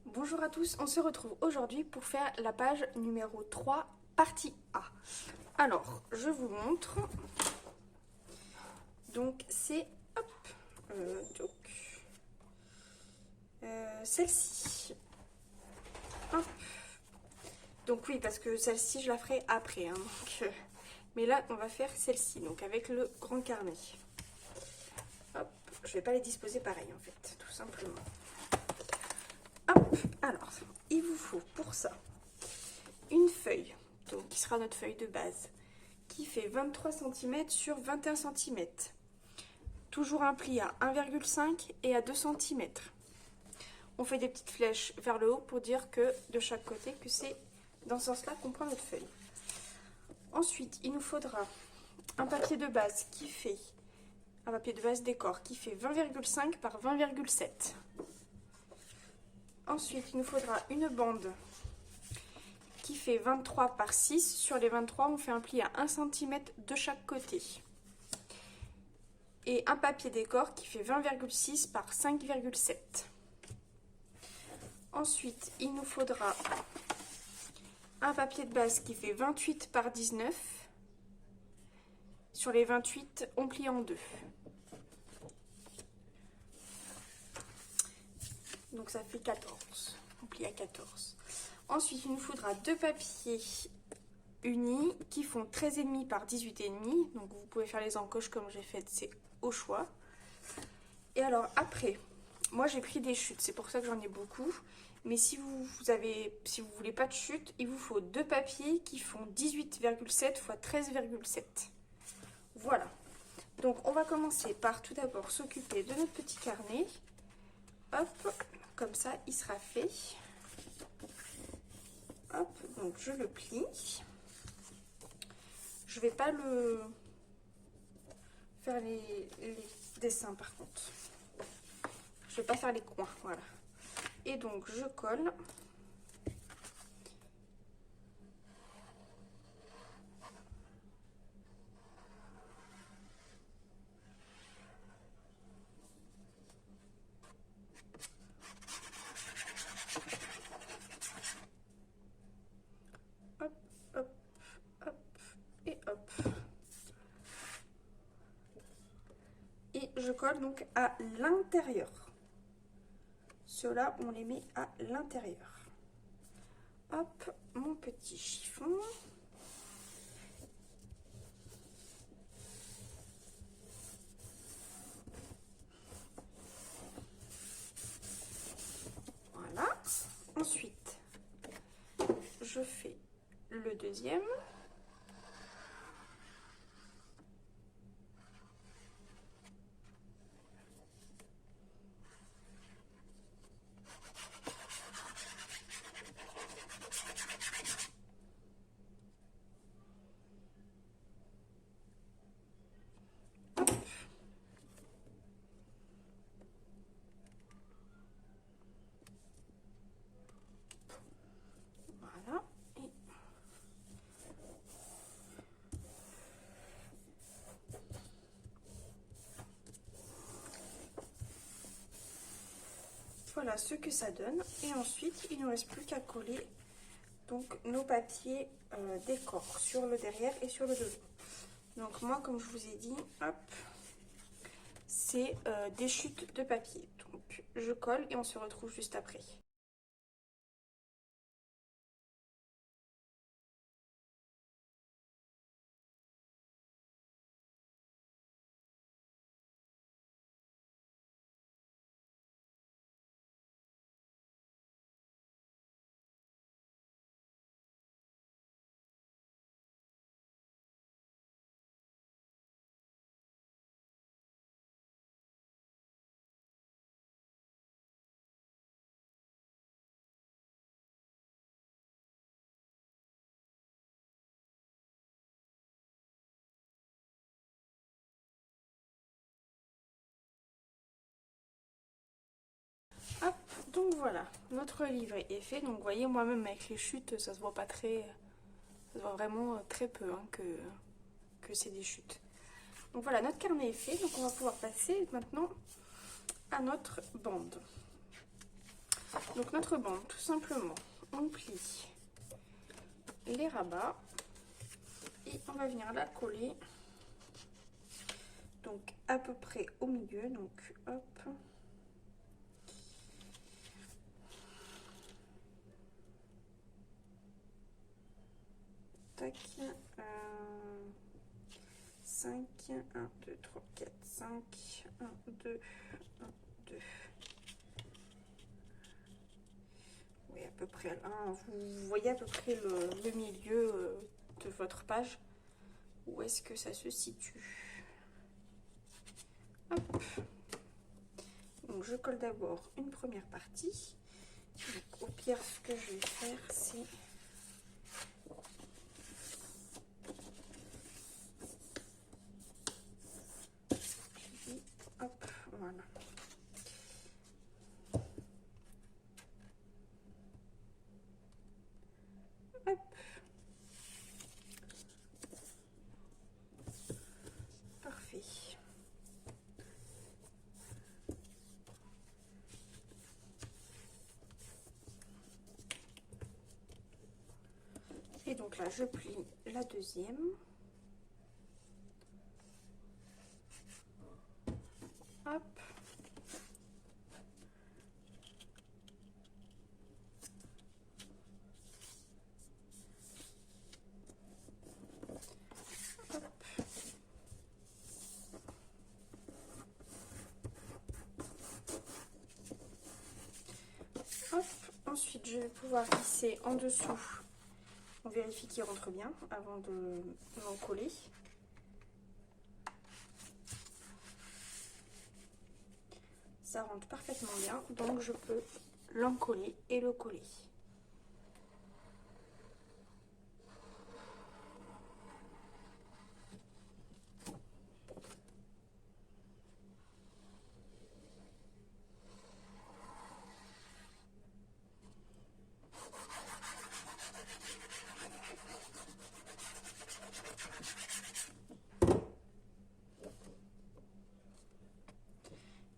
Bonjour à tous, on se retrouve aujourd'hui pour faire la page numéro 3, partie A. Alors, je vous montre. Donc, c'est celle-ci. Hop. Donc oui, parce que celle-ci, je la ferai après. Hein, mais là, on va faire celle-ci, donc avec le grand carnet. Hop. Je vais pas les disposer pareil, en fait, tout simplement. Hop, alors, il vous faut pour ça une feuille, donc qui sera notre feuille de base, qui fait 23 cm sur 21 cm. Toujours un pli à 1,5 et à 2 cm. On fait des petites flèches vers le haut pour dire que de chaque côté, que c'est dans ce sens-là qu'on prend notre feuille. Ensuite, il nous faudra un papier de base qui fait, un papier de base décor qui fait 20,5 par 20,7. Ensuite, il nous faudra une bande qui fait 23 par 6. Sur les 23, on fait un pli à 1 cm de chaque côté. Et un papier décor qui fait 20,6 par 5,7. Ensuite, il nous faudra un papier de base qui fait 28 par 19. Sur les 28, on plie en deux. Donc ça fait 14. On plie à 14. Ensuite, il nous faudra deux papiers unis qui font 13,5 par 18,5. Donc vous pouvez faire les encoches comme j'ai fait, c'est au choix. Et alors après, moi j'ai pris des chutes, c'est pour ça que j'en ai beaucoup. Mais si vous voulez pas de chute, il vous faut deux papiers qui font 18,7 x 13,7. Voilà. Donc on va commencer par tout d'abord s'occuper de notre petit carnet. Hop, comme ça il sera fait. Hop, donc je le plie. Je vais pas le faire les dessins par contre. Je vais pas faire les coins, voilà. Et donc je colle. Hop, hop, hop et hop. Et je colle donc à l'intérieur. Ceux-là, on les met à l'intérieur. Hop, mon petit chiffon. Voilà. Ensuite, je fais le deuxième. Voilà. Et voilà ce que ça donne. Et ensuite, il ne nous reste plus qu'à coller donc nos papiers décor sur le derrière et sur le devant. Donc moi, comme je vous ai dit, hop, c'est des chutes de papier. Donc je colle et on se retrouve juste après. Donc voilà, notre livret est fait. Donc vous voyez, moi-même avec les chutes, ça se voit pas très... Ça se voit vraiment très peu hein, que c'est des chutes. Donc voilà, notre carnet est fait. Donc on va pouvoir passer maintenant à notre bande. Donc notre bande, tout simplement, on plie les rabats et on va venir la coller donc à peu près au milieu. Donc hop, tac, 5, 1, 2, 3, 4, 5, 1, 2, 1, 2. Oui, à peu près là. Vous voyez à peu près le milieu de votre page. Où est-ce que ça se situe? Hop. Donc je colle d'abord une première partie. Donc, au pire, ce que je vais faire, c'est hop, voilà. Hop. Parfait. Et donc là, je plie la deuxième. Hop. Hop. Ensuite, je vais pouvoir glisser en dessous. On vérifie qu'il rentre bien avant de l'encoller. Ça rentre parfaitement bien, donc je peux l'encoller et le coller.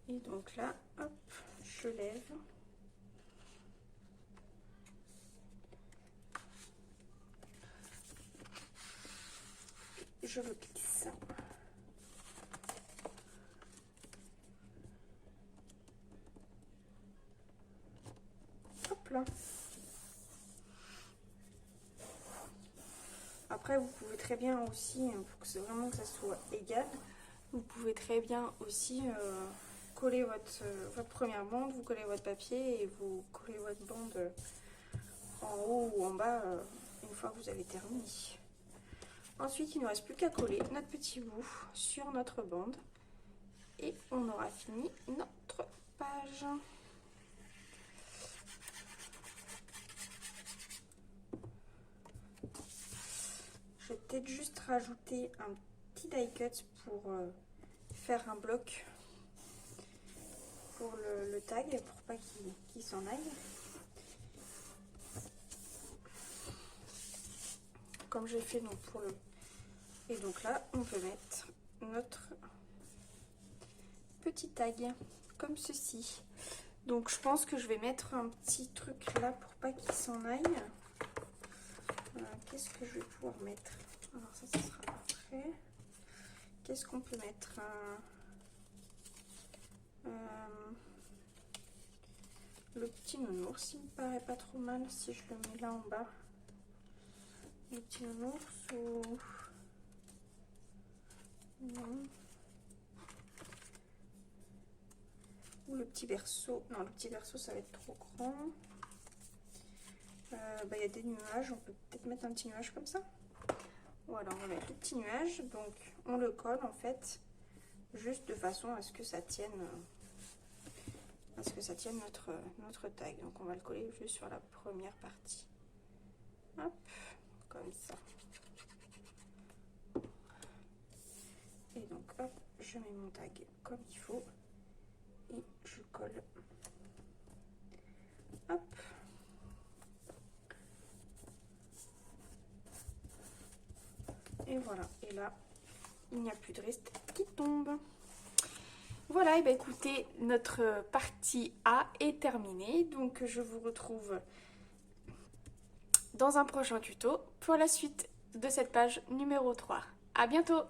Et donc là, hop, je lève. Je le glisse. Hop là. Après, vous pouvez très bien aussi, pour que c'est vraiment que ça soit égal, vous pouvez très bien aussi coller votre première bande, vous collez votre papier et vous collez votre bande en haut ou en bas une fois que vous avez terminé. Ensuite, il ne nous reste plus qu'à coller notre petit bout sur notre bande et on aura fini notre page. Je vais peut-être juste rajouter un petit die cut pour faire un bloc pour le tag, pour pas qu'il s'en aille. Comme j'ai fait donc pour le... Et donc là, on peut mettre notre petit tag, comme ceci. Donc je pense que je vais mettre un petit truc là pour pas qu'il s'en aille. Qu'est-ce que je vais pouvoir mettre? Alors ça sera après. Qu'est-ce qu'on peut mettre? Le petit nounours, il me paraît pas trop mal si je le mets là en bas. Le petit nounours ou... Non. Ou le petit berceau. Non, le petit berceau, ça va être trop grand. Il y a des nuages, on peut peut-être mettre un petit nuage comme ça. Voilà, on va mettre le petit nuage. Donc, on le colle en fait, juste de façon à ce que ça tienne, notre tag. Donc, on va le coller juste sur la première partie. Hop, comme ça. Et donc, hop, je mets mon tag comme il faut et je colle Hop. Et voilà, et là, il n'y a plus de reste qui tombe. Voilà, et bien écoutez, notre partie A est terminée. Donc je vous retrouve dans un prochain tuto pour la suite de cette page numéro 3. À bientôt!